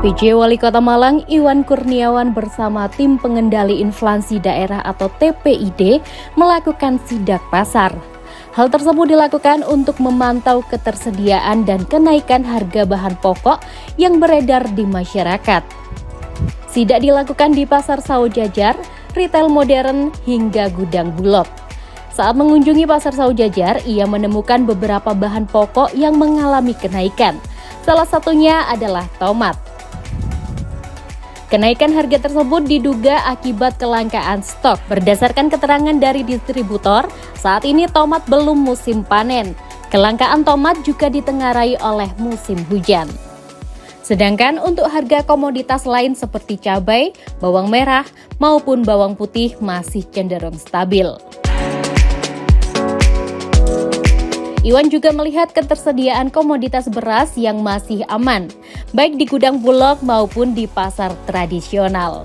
PJ Wali Kota Malang Iwan Kurniawan bersama tim pengendali inflasi daerah atau TPID melakukan sidak pasar. Hal tersebut dilakukan untuk memantau ketersediaan dan kenaikan harga bahan pokok yang beredar di masyarakat. Sidak dilakukan di Pasar Saujajar, retail modern, hingga gudang Bulog. Saat mengunjungi Pasar Saujajar, ia menemukan beberapa bahan pokok yang mengalami kenaikan. Salah satunya adalah tomat. Kenaikan harga tersebut diduga akibat kelangkaan stok. Berdasarkan keterangan dari distributor, saat ini tomat belum musim panen. Kelangkaan tomat juga ditengarai oleh musim hujan. Sedangkan untuk harga komoditas lain seperti cabai, bawang merah, maupun bawang putih masih cenderung stabil. Iwan juga melihat ketersediaan komoditas beras yang masih aman, baik di gudang Bulog maupun di pasar tradisional.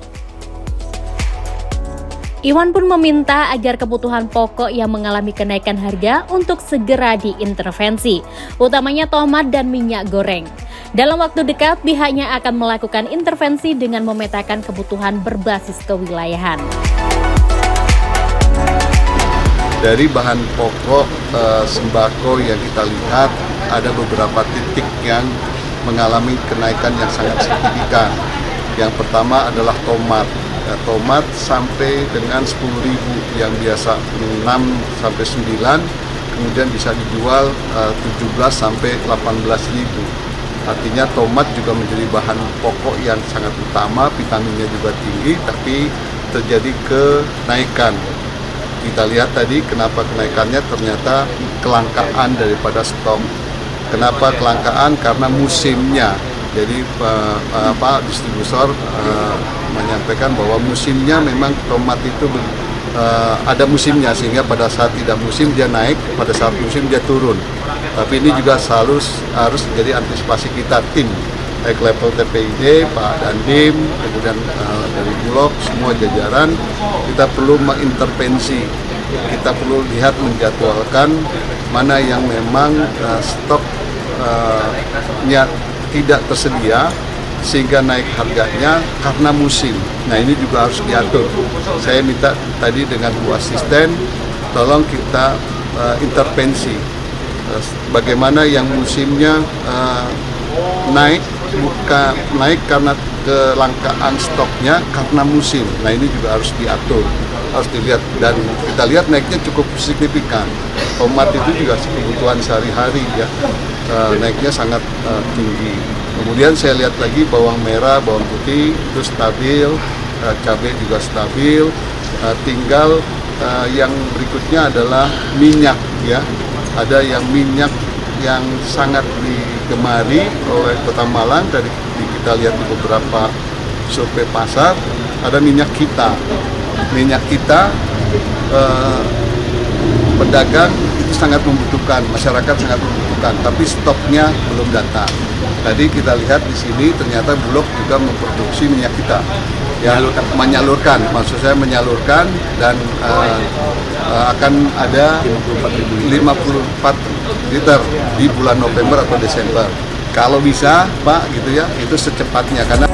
Iwan pun meminta agar kebutuhan pokok yang mengalami kenaikan harga untuk segera diintervensi, utamanya tomat dan minyak goreng. Dalam waktu dekat, pihaknya akan melakukan intervensi dengan memetakan kebutuhan berbasis kewilayahan. Dari bahan pokok sembako yang kita lihat, ada beberapa titik yang mengalami kenaikan yang sangat signifikan. Yang pertama adalah tomat. Tomat sampai dengan 10.000 yang biasa 6 sampai 9, kemudian bisa dijual 17 sampai 18.000. Artinya tomat juga menjadi bahan pokok yang sangat utama, vitaminnya juga tinggi, tapi terjadi kenaikan. Kita lihat tadi kenapa kenaikannya, ternyata kelangkaan daripada stok. Kenapa kelangkaan? Karena musimnya. Jadi distributor menyampaikan bahwa musimnya memang tomat itu ada musimnya, sehingga pada saat tidak musim dia naik, pada saat musim dia turun. Tapi ini juga harus jadi antisipasi kita, tim baik level TPID, Pak Dandim, kemudian dari Bulog, semua jajaran, kita perlu mengintervensi. Kita perlu lihat, menjadwalkan mana yang memang stoknya tidak tersedia sehingga naik harganya karena musim. Nah, ini juga harus diatur. Saya minta tadi dengan Bu Asisten, tolong kita intervensi. Bagaimana yang musimnya naik, bukan naik karena kelangkaan stoknya, karena musim. Nah, ini juga harus diatur, harus dilihat, dan kita lihat naiknya cukup signifikan. Tomat itu juga kebutuhan sehari-hari ya, naiknya sangat tinggi. Kemudian saya lihat lagi bawang merah, bawang putih itu stabil, cabai juga stabil. Tinggal yang berikutnya adalah minyak ya. Ada yang minyak yang sangat digemari oleh Kota Malang, dari kita lihat di beberapa survei pasar, ada minyak kita. Minyak kita pedagang itu sangat membutuhkan, masyarakat sangat membutuhkan, tapi stoknya belum datang. Tadi kita lihat di sini ternyata Bulog juga memproduksi minyak kita, menyalurkan, maksud saya menyalurkan, dan akan ada 54 liter di bulan November atau Desember. Kalau bisa Pak gitu ya, itu secepatnya, karena